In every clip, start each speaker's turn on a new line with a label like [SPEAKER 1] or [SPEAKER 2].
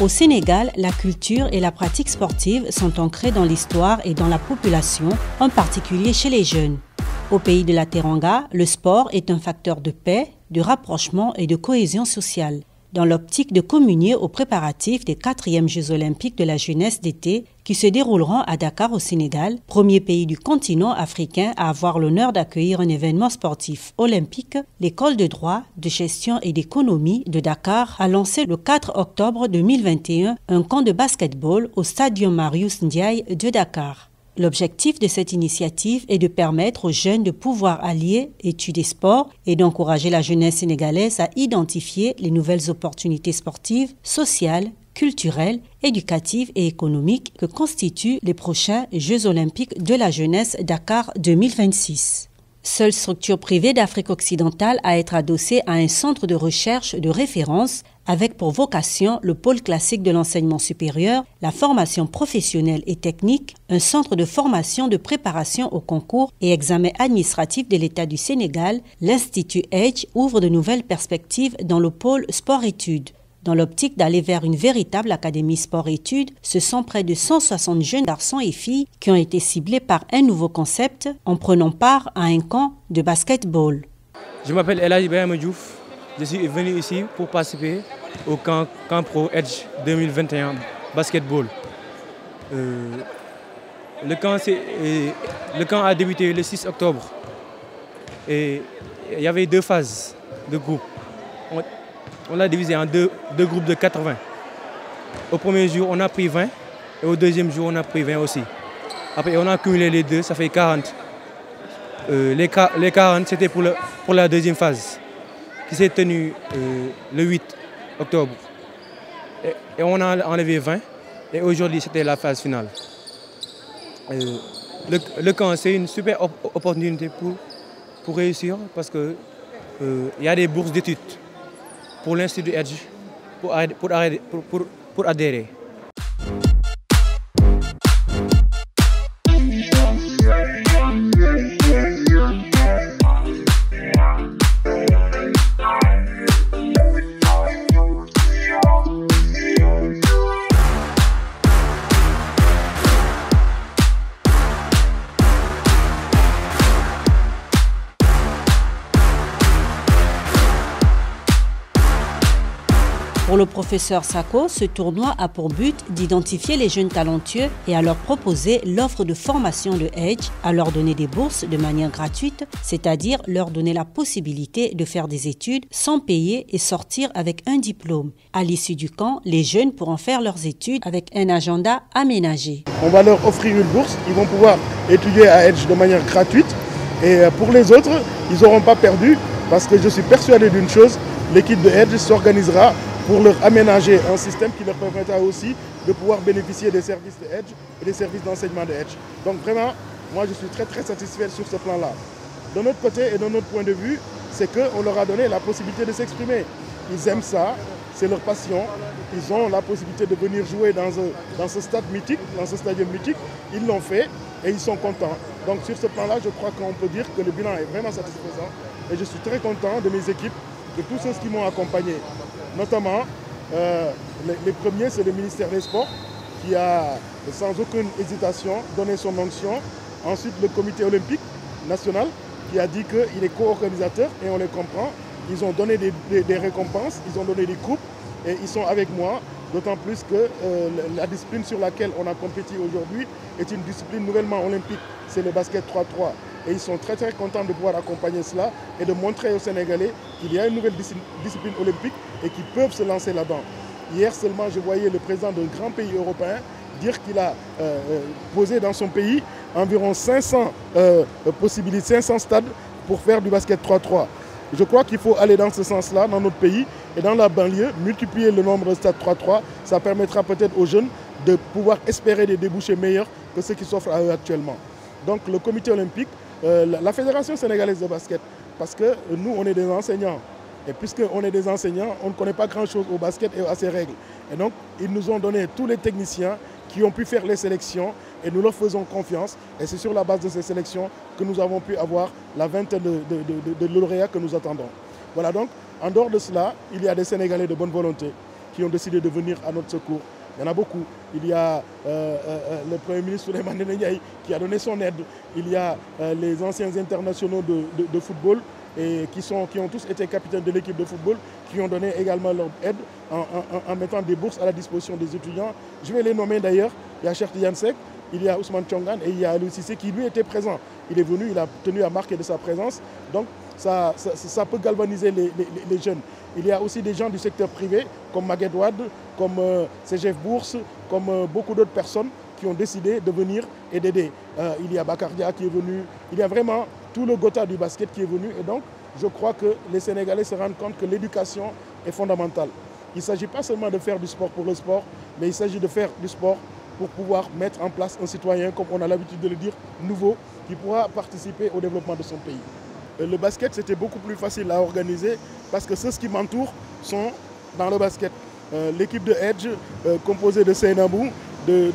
[SPEAKER 1] Au Sénégal, la culture et la pratique sportive sont ancrées dans l'histoire et dans la population, en particulier chez les jeunes. Au pays de la Teranga, le sport est un facteur de paix, de rapprochement et de cohésion sociale. Dans l'optique de communier aux préparatifs des 4e Jeux olympiques de la jeunesse d'été qui se dérouleront à Dakar au Sénégal, premier pays du continent africain à avoir l'honneur d'accueillir un événement sportif olympique, l'école de droit, de gestion et d'économie de Dakar a lancé le 4 octobre 2021 un camp de basketball au Stadium Marius Ndiaye de Dakar. L'objectif de cette initiative est de permettre aux jeunes de pouvoir allier études et sport et d'encourager la jeunesse sénégalaise à identifier les nouvelles opportunités sportives, sociales, culturelles, éducatives et économiques que constituent les prochains Jeux olympiques de la jeunesse Dakar 2026. Seule structure privée d'Afrique occidentale à être adossée à un centre de recherche de référence avec pour vocation le pôle classique de l'enseignement supérieur, la formation professionnelle et technique, un centre de formation de préparation au concours et examen administratif de l'État du Sénégal, l'Institut Edge ouvre de nouvelles perspectives dans le pôle sport-études. Dans l'optique d'aller vers une véritable académie sport-études, ce sont près de 160 jeunes garçons et filles qui ont été ciblés par un nouveau concept en prenant part à un camp de basketball.
[SPEAKER 2] Je m'appelle Elhadji Ibrahima Diouf. Je suis venu ici pour participer au camp Pro Edge 2021 basketball. Le camp a débuté le 6 octobre et il y avait 2 phases de groupe. On l'a divisé en deux groupes de 80. Au premier jour, on a pris 20 et au deuxième jour, on a pris 20 aussi. Après, on a cumulé les deux, ça fait 40. Les 40, c'était pour la deuxième phase qui s'est tenue le 8 octobre. Et on a enlevé 20 et aujourd'hui, c'était la phase finale. Le camp, c'est une super opportunité pour réussir parce qu'il y a des bourses d'études pour l'Institut Edge pour adhérer.
[SPEAKER 1] Pour le professeur Sako, ce tournoi a pour but d'identifier les jeunes talentueux et à leur proposer l'offre de formation de Edge, à leur donner des bourses de manière gratuite, c'est-à-dire leur donner la possibilité de faire des études sans payer et sortir avec un diplôme. À l'issue du camp, les jeunes pourront faire leurs études avec un agenda aménagé.
[SPEAKER 3] On va leur offrir une bourse, ils vont pouvoir étudier à Edge de manière gratuite et pour les autres, ils n'auront pas perdu parce que je suis persuadé d'une chose, l'équipe de Edge s'organisera pour leur aménager un système qui leur permettra aussi de pouvoir bénéficier des services de Edge et des services d'enseignement de Edge. Donc vraiment, moi je suis très satisfait sur ce plan-là. De notre côté et de notre point de vue, c'est qu'on leur a donné la possibilité de s'exprimer. Ils aiment ça, c'est leur passion. Ils ont la possibilité de venir jouer dans ce stade mythique, dans ce stadium mythique. Ils l'ont fait et ils sont contents. Donc sur ce plan-là, je crois qu'on peut dire que le bilan est vraiment satisfaisant. Et je suis très content de mes équipes, de tous ceux qui m'ont accompagné. Notamment, les premiers, c'est le ministère des Sports qui a, sans aucune hésitation, donné son onction. Ensuite, le comité olympique national qui a dit qu'il est co-organisateur et on les comprend. Ils ont donné des récompenses, ils ont donné des coupes et ils sont avec moi. D'autant plus que la discipline sur laquelle on a compétit aujourd'hui est une discipline nouvellement olympique, c'est le basket 3-3. Et ils sont très contents de pouvoir accompagner cela et de montrer aux Sénégalais qu'il y a une nouvelle discipline olympique et qu'ils peuvent se lancer là-dedans. Hier seulement, je voyais le président d'un grand pays européen dire qu'il a posé dans son pays environ 500 possibilités, 500 stades pour faire du basket 3-3. Je crois qu'il faut aller dans ce sens-là, dans notre pays et dans la banlieue, multiplier le nombre de stades 3-3. Ça permettra peut-être aux jeunes de pouvoir espérer des débouchés meilleurs que ceux qui s'offrent à eux actuellement. Donc le comité olympique, la Fédération sénégalaise de basket, parce que nous, on est des enseignants. Et puisqu'on est des enseignants, on ne connaît pas grand-chose au basket et à ses règles. Et donc, ils nous ont donné tous les techniciens qui ont pu faire les sélections et nous leur faisons confiance. Et c'est sur la base de ces sélections que nous avons pu avoir la vingtaine de lauréats que nous attendons. Voilà donc, en dehors de cela, il y a des Sénégalais de bonne volonté qui ont décidé de venir à notre secours. Il y en a beaucoup. Il y a le Premier ministre Souleymane Ndéné Ndiaye qui a donné son aide. Il y a les anciens internationaux de football et qui ont tous été capitaines de l'équipe de football, qui ont donné également leur aide en mettant des bourses à la disposition des étudiants. Je vais les nommer d'ailleurs. Il y a Cheikh Tidiane Seck, il y a Ousmane Thiongane et il y a Aliou Cissé qui lui était présent. Il est venu, il a tenu à marquer de sa présence. Donc ça peut galvaniser les jeunes. Il y a aussi des gens du secteur privé comme Maguette Wade, comme CGF Bourse, comme beaucoup d'autres personnes qui ont décidé de venir et d'aider. Il y a Bakardia qui est venu. Il y a vraiment tout le Gotha du basket qui est venu. Et donc, je crois que les Sénégalais se rendent compte que l'éducation est fondamentale. Il ne s'agit pas seulement de faire du sport pour le sport, mais il s'agit de faire du sport pour pouvoir mettre en place un citoyen, comme on a l'habitude de le dire, nouveau, qui pourra participer au développement de son pays. Le basket, c'était beaucoup plus facile à organiser parce que ceux qui m'entourent sont dans le basket. L'équipe de Edge, composée de Seynabou, de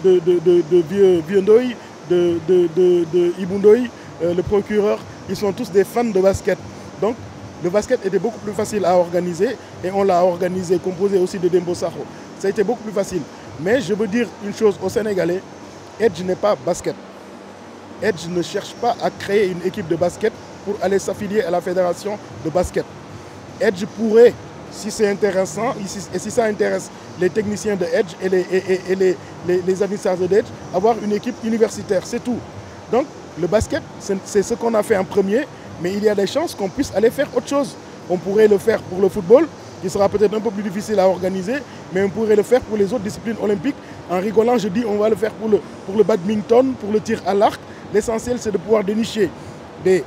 [SPEAKER 3] Vieux Ndoye, de Ibou Ndoye, le procureur, ils sont tous des fans de basket. Donc, le basket était beaucoup plus facile à organiser et on l'a organisé, composé aussi de Dembo Sakho. Ça a été beaucoup plus facile. Mais je veux dire une chose aux Sénégalais, Edge n'est pas basket. Edge ne cherche pas à créer une équipe de basket pour aller s'affilier à la fédération de basket. Edge pourrait, si c'est intéressant, et si ça intéresse les techniciens de Edge et les administrateurs d'Edge, avoir une équipe universitaire, c'est tout. Donc, le basket, c'est ce qu'on a fait en premier, mais il y a des chances qu'on puisse aller faire autre chose. On pourrait le faire pour le football, qui sera peut-être un peu plus difficile à organiser, mais on pourrait le faire pour les autres disciplines olympiques. En rigolant, je dis on va le faire pour le badminton, pour le tir à l'arc. L'essentiel, c'est de pouvoir dénicher des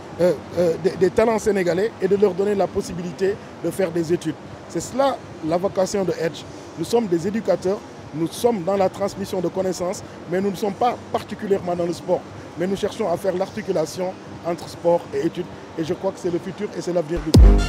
[SPEAKER 3] talents sénégalais et de leur donner la possibilité de faire des études. C'est cela la vocation de Edge. Nous sommes des éducateurs, nous sommes dans la transmission de connaissances, mais nous ne sommes pas particulièrement dans le sport. Mais nous cherchons à faire l'articulation entre sport et études. Et je crois que c'est le futur et c'est l'avenir du pays.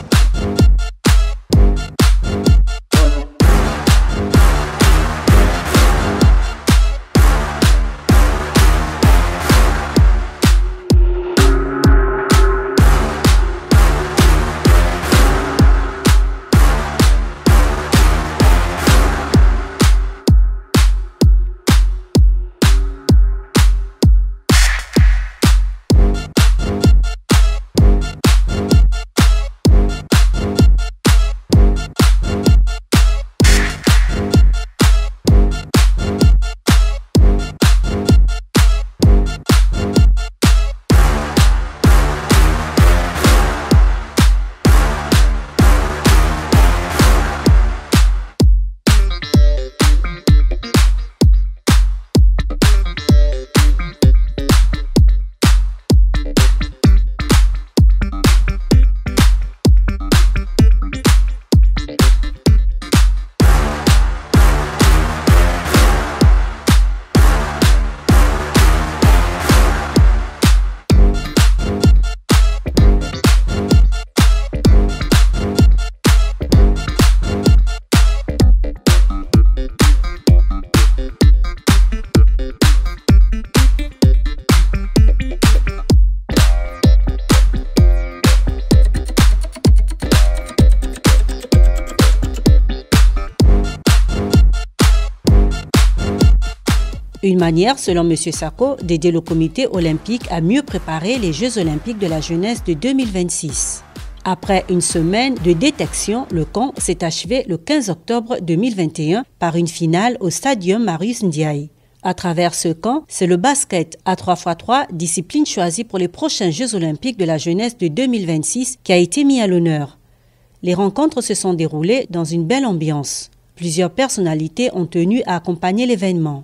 [SPEAKER 1] Une manière, selon M. Sakho, d'aider le comité olympique à mieux préparer les Jeux olympiques de la jeunesse de 2026. Après une semaine de détection, le camp s'est achevé le 15 octobre 2021 par une finale au Stadium Marius Ndiaye. À travers ce camp, c'est le basket à 3x3, discipline choisie pour les prochains Jeux olympiques de la jeunesse de 2026, qui a été mis à l'honneur. Les rencontres se sont déroulées dans une belle ambiance. Plusieurs personnalités ont tenu à accompagner l'événement.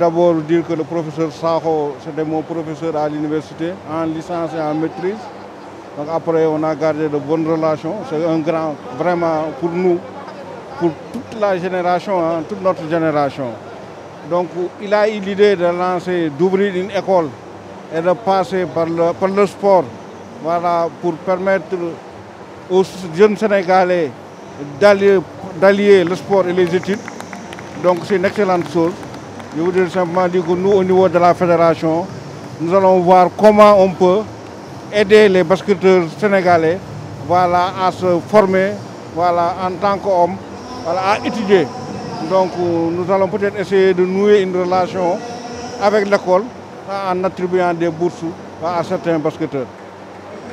[SPEAKER 4] d'abord dire que le professeur Sakho, c'était mon professeur à l'université, en licence et en maîtrise. Donc après, on a gardé de bonnes relations. C'est un grand, vraiment, pour nous, pour toute la génération, hein, toute notre génération. Donc il a eu l'idée de lancer, d'ouvrir une école et de passer par le sport, voilà, pour permettre aux jeunes Sénégalais d'allier le sport et les études. Donc c'est une excellente chose. Je voudrais simplement dire que nous, au niveau de la fédération, nous allons voir comment on peut aider les basketteurs sénégalais, voilà, à se former, voilà, en tant qu'hommes, voilà, à étudier. Donc nous allons peut-être essayer de nouer une relation avec l'école en attribuant des bourses à certains basketteurs.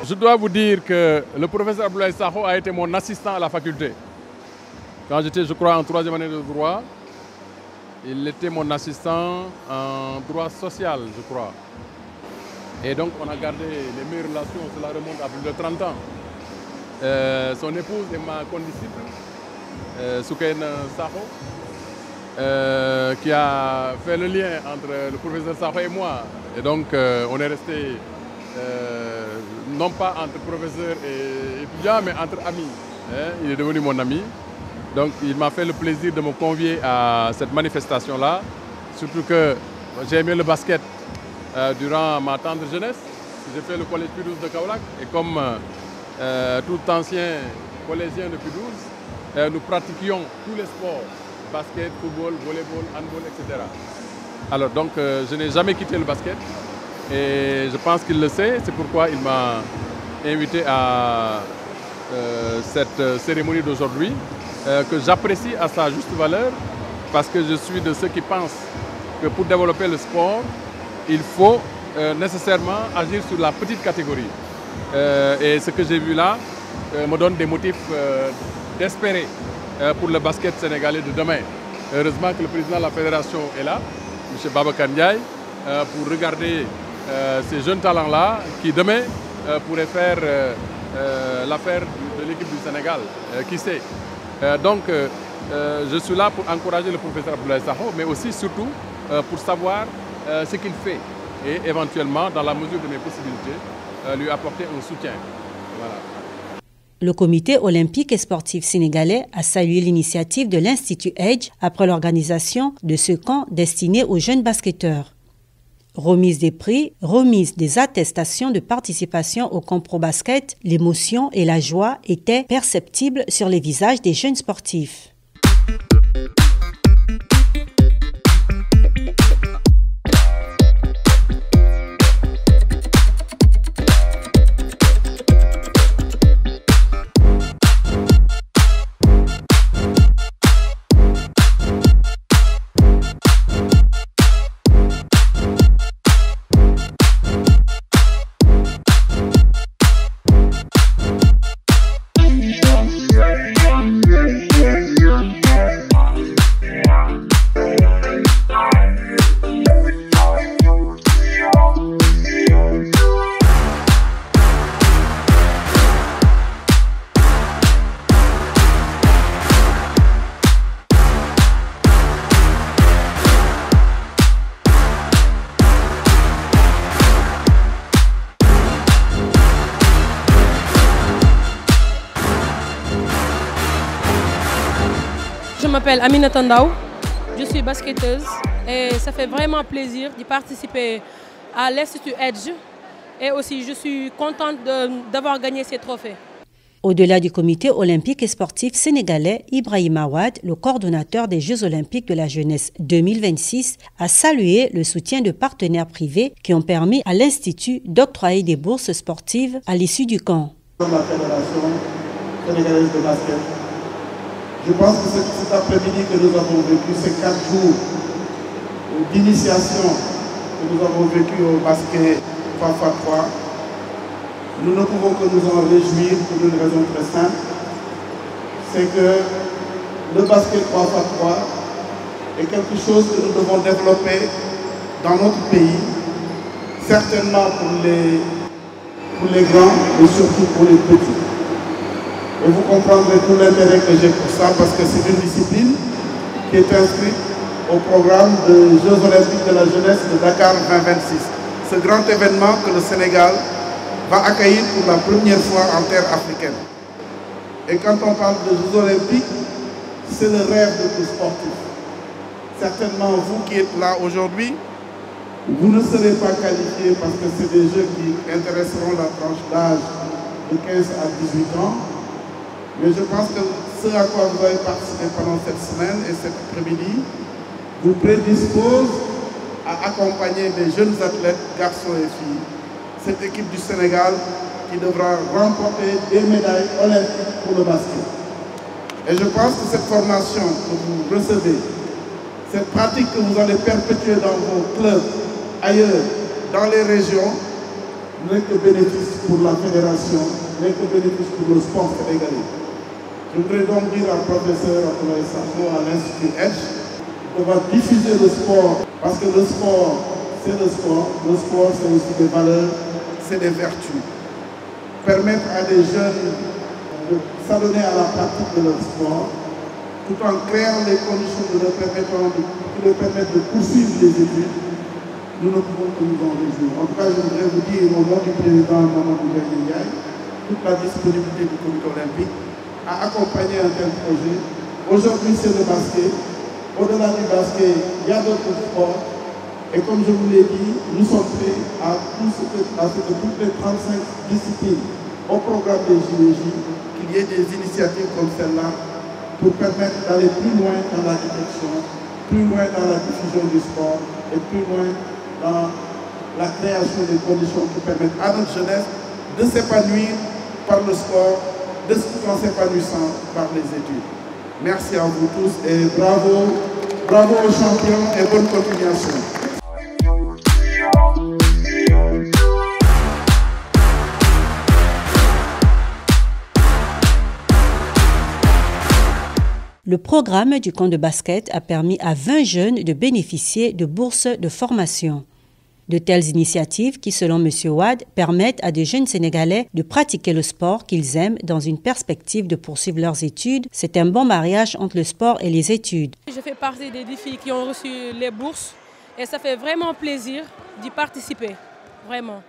[SPEAKER 5] Je dois vous dire que le professeur Abdoulaye Sakho a été mon assistant à la faculté. Quand j'étais, je crois, en 3e année de droit, il était mon assistant en droit social, je crois. Et donc on a gardé les meilleures relations, cela remonte à plus de 30 ans. Son épouse est ma condisciple, Soukaine Sakho, qui a fait le lien entre le professeur Sakho et moi. Et donc on est resté, non pas entre professeur et étudiant, mais entre amis. Il est devenu mon ami. Donc il m'a fait le plaisir de me convier à cette manifestation-là. Surtout que j'ai aimé le basket durant ma tendre jeunesse. J'ai fait le collège Pidouze de Kaolack. Et comme tout ancien collégien de Pidouze, nous pratiquions tous les sports. Basket, football, volleyball, handball, etc. Alors donc je n'ai jamais quitté le basket. Et je pense qu'il le sait. C'est pourquoi il m'a invité à cette cérémonie d'aujourd'hui. Que j'apprécie à sa juste valeur parce que je suis de ceux qui pensent que pour développer le sport, il faut nécessairement agir sur la petite catégorie. Et ce que j'ai vu là me donne des motifs d'espérer pour le basket sénégalais de demain. Heureusement que le président de la fédération est là, M. Babacar Ndiaye, pour regarder ces jeunes talents-là qui demain pourraient faire l'affaire de l'équipe du Sénégal, qui sait. Donc, je suis là pour encourager le professeur Abdoulaye Sakho, mais aussi, surtout, pour savoir ce qu'il fait et éventuellement, dans la mesure de mes possibilités, lui apporter un soutien. Voilà.
[SPEAKER 1] Le comité olympique et sportif sénégalais a salué l'initiative de l'Institut Edge après l'organisation de ce camp destiné aux jeunes basketteurs. Remise des prix, remise des attestations de participation au camp Pro Basket, l'émotion et la joie étaient perceptibles sur les visages des jeunes sportifs.
[SPEAKER 6] Je m'appelle Aminata Ndaw, je suis basketteuse et ça fait vraiment plaisir de participer à l'Institut Edge et aussi je suis contente d'avoir gagné ces trophées.
[SPEAKER 1] Au-delà du comité olympique et sportif sénégalais, Ibrahim Awad, le coordonnateur des Jeux olympiques de la jeunesse 2026, a salué le soutien de partenaires privés qui ont permis à l'Institut d'octroyer des bourses sportives à l'issue du camp.
[SPEAKER 3] La Fédération sénégalaise de basket. Je pense que cet après-midi que nous avons vécu, ces 4 jours d'initiation que nous avons vécu au basket 3x3, nous ne pouvons que nous en réjouir pour une raison très simple. C'est que le basket 3x3 est quelque chose que nous devons développer dans notre pays, certainement pour les grands, mais surtout pour les petits. Et vous comprendrez tout l'intérêt que j'ai pour ça parce que c'est une discipline qui est inscrite au programme des Jeux Olympiques de la jeunesse de Dakar 2026. Ce grand événement que le Sénégal va accueillir pour la première fois en terre africaine. Et quand on parle de Jeux Olympiques, c'est le rêve de tout sportif. Certainement, vous qui êtes là aujourd'hui, vous ne serez pas qualifiés parce que c'est des Jeux qui intéresseront la tranche d'âge de 15 à 18 ans. Mais je pense que ce à quoi vous avez participé pendant cette semaine et cet après-midi vous prédispose à accompagner des jeunes athlètes, garçons et filles. Cette équipe du Sénégal qui devra remporter des médailles olympiques pour le basket. Et je pense que cette formation que vous recevez, cette pratique que vous allez perpétuer dans vos clubs, ailleurs, dans les régions, n'est que bénéfice pour la fédération, n'est que bénéfice pour le sport sénégalais. Je voudrais donc dire au professeur Abdoulaye Sakho à l'Institut Edge de diffuser le sport, parce que le sport, c'est le sport c'est aussi des valeurs, c'est des vertus. Permettre à des jeunes de s'adonner à la pratique de leur sport, tout en créant les conditions qui leur permettent de poursuivre les études, nous ne pouvons que nous en réjouir. En tout cas, je voudrais vous dire au nom du président Mamadou Ndiaye toute la disponibilité du comité olympique à accompagner un tel projet. Aujourd'hui, c'est le basket. Au-delà du basket, il y a d'autres sports. Et comme je vous l'ai dit, nous sommes prêts à ce que toutes les 35 disciplines au programme des JOJ, qu'il y ait des initiatives comme celle-là pour permettre d'aller plus loin dans la détection, plus loin dans la diffusion du sport et plus loin dans la création des conditions qui permettent à notre jeunesse de s'épanouir par le sport, de en s'épanouissant par les études. Merci à vous tous et bravo aux champions et bonne continuation.
[SPEAKER 1] Le programme du camp de basket a permis à 20 jeunes de bénéficier de bourses de formation. De telles initiatives qui, selon M. Wade, permettent à des jeunes Sénégalais de pratiquer le sport qu'ils aiment dans une perspective de poursuivre leurs études. C'est un bon mariage entre le sport et les études.
[SPEAKER 6] Je fais partie des 10 filles qui ont reçu les bourses et ça fait vraiment plaisir d'y participer, vraiment.